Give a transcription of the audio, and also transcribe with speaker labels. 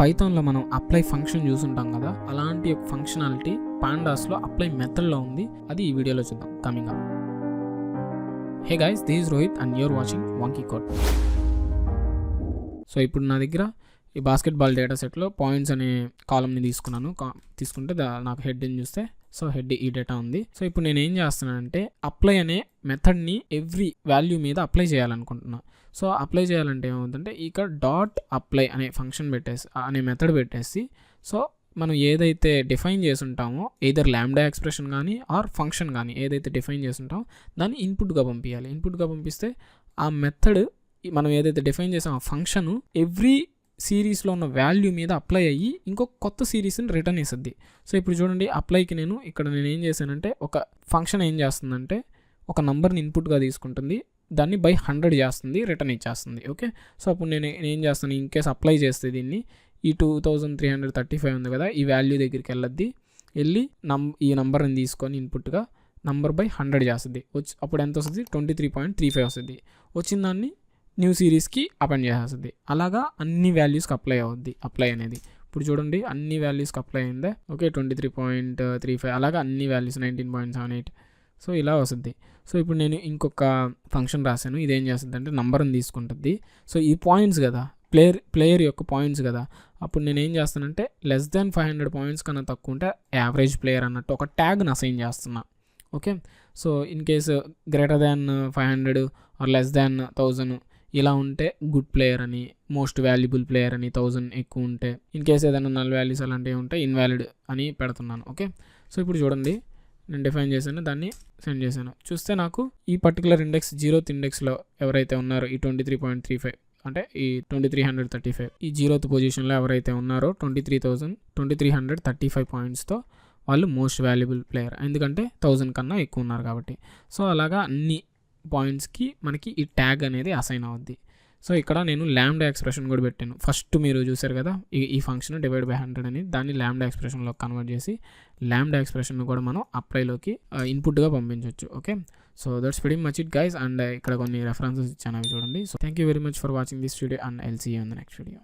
Speaker 1: పైథాన్లో మనం apply function చూసుంటాం కదా, అలాంటి ఒక ఫంక్షనాలిటీ పాండాస్లో అప్లై మెథడ్లో ఉంది. అది ఈ వీడియోలో చూద్దాం coming up. Hey guys, this is Rohit and you're watching Wonky Code. So ఇప్పుడు నా దగ్గర ఈ బాస్కెట్బాల్ డేటా సెట్లో పాయింట్స్ అనే కాలమ్ని తీసుకున్నాను. తీసుకుంటే నాకు హెడ్ అని చూస్తే సో హెడ్ ఈ డేటా ఉంది. సో ఇప్పుడు నేను ఏం చేస్తున్నానంటే అప్లై అనే మెథడ్ని ఎవ్రీ వాల్యూ మీద అప్లై చేయాలనుకుంటున్నా. సో అప్లై చేయాలంటే ఏమవుతుందంటే ఇక్కడ డాట్ అప్లై అనే ఫంక్షన్ పెట్టేసి అనే మెథడ్ పెట్టేసి సో మనం ఏదైతే డిఫైన్ చేసి ఉంటామో ఎయిదర్ ల్యాండా ఎక్స్ప్రెషన్ కానీ ఆర్ ఫంక్షన్ కానీ ఏదైతే డిఫైన్ చేసి ఉంటామో దాన్ని ఇన్పుట్గా పంపించాలి. ఇన్పుట్గా పంపిస్తే ఆ మెథడ్ మనం ఏదైతే డిఫైన్ చేసామో ఆ ఫంక్షన్ ఎవ్రీ సిరీస్లో ఉన్న వాల్యూ మీద అప్లై అయ్యి ఇంకొక కొత్త సిరీస్ని రిటర్న్ ఇస్తుంది. సో ఇప్పుడు చూడండి, అప్లైకి నేను ఏం చేశానంటే ఒక ఫంక్షన్ ఏం చేస్తుందంటే ఒక నెంబర్ని ఇన్పుట్గా తీసుకుంటుంది, దాన్ని బై 100 చేస్తుంది, రిటర్న్ ఇచ్చేస్తుంది. ఓకే, సో అప్పుడు నేను ఏం చేస్తాను, ఇన్ కేస్ అప్లై చేస్తే దీన్ని ఈ 2335 ఉంది కదా, ఈ వాల్యూ దగ్గరికి వెళ్ళి ఈ నెంబర్ని తీసుకొని ఇన్పుట్గా నెంబర్ బై 100 చేస్తుంది. అప్పుడు ఎంత వస్తుంది, 23.35 వస్తుంది. వచ్చిన దాన్ని న్యూ సిరీస్కి అపెండ్ చేసేస్తుంది. అలాగా అన్ని వాల్యూస్కి అప్లై అవుద్ది అప్లై అనేది. ఇప్పుడు చూడండి, అన్ని వాల్యూస్కి అప్లై అయిందే. ఓకే, 23.35 అలాగా అన్ని వాల్యూస్ 19.78 సో ఇలా వస్తుంది. సో ఇప్పుడు నేను ఇంకొక ఫంక్షన్ రాశాను. ఇదేం చేస్తుంది అంటే నంబర్ని తీసుకుంటుంది. సో ఈ పాయింట్స్ కదా, ప్లేయర్ యొక్క పాయింట్స్ కదా, అప్పుడు నేను ఏం చేస్తానంటే లెస్ దాన్ 500 పాయింట్స్ కన్నా తక్కువ ఉంటే యావరేజ్ ప్లేయర్ అన్నట్టు ఒక ట్యాగ్ని అసైన్ చేస్తున్నా. Okay, so in case greater than 500 or less than 1000 ఇలా ఉంటే గుడ్ ప్లేయర్ అని, మోస్ట్ వాల్యుబుల్ ప్లేయర్ అని, 1000 ఎక్కువ ఉంటే, ఇన్ కేసు ఏదైనా నల్ వాల్యూస్ అలాంటివి ఉంటే ఇన్వాలిడ్ అని పెడుతున్నాను. ఓకే, సో ఇప్పుడు చూడండి, నేను డిఫైన్ చేశాను, దాన్ని సెండ్ చేశాను. చూస్తే నాకు ఈ పర్టికులర్ ఇండెక్స్ 0th ఇండెక్స్లో ఎవరైతే ఉన్నారో ఈ 23.35 అంటే ఈ 2335 ఈ 0th పొజిషన్లో ఎవరైతే ఉన్నారో 2335 పాయింట్స్తో వాళ్ళు మోస్ట్ వాల్యుబుల్ ప్లేయర్, ఎందుకంటే 1000 కన్నా ఎక్కువ ఉన్నారు కాబట్టి. సో అలాగా అన్ని పాయింట్స్కి మనకి ఈ ట్యాగ్ అనేది అసైన్ అవుద్ది. సో ఇక్కడ నేను ల్యాండా ఎక్స్ప్రెషన్ కూడా పెట్టాను. ఫస్ట్ మీరు చూసారు కదా, ఈ ఫంక్షన్ డివైడ్ బై 100 అని, దాన్ని ల్యాండా ఎక్స్ప్రెషన్లో కన్వర్ట్ చేసి ల్యాండా ఎక్స్ప్రెషన్ కూడా మనం అప్లైలోకి ఇన్పుట్గా పంపించవచ్చు. Okay, so that's very much it guys. And ఇక్కడ కొన్ని రెఫరెన్సెస్ ఇచ్చాను, అవి చూడండి. So thank you very much for watching this video and I'll see you in the next video.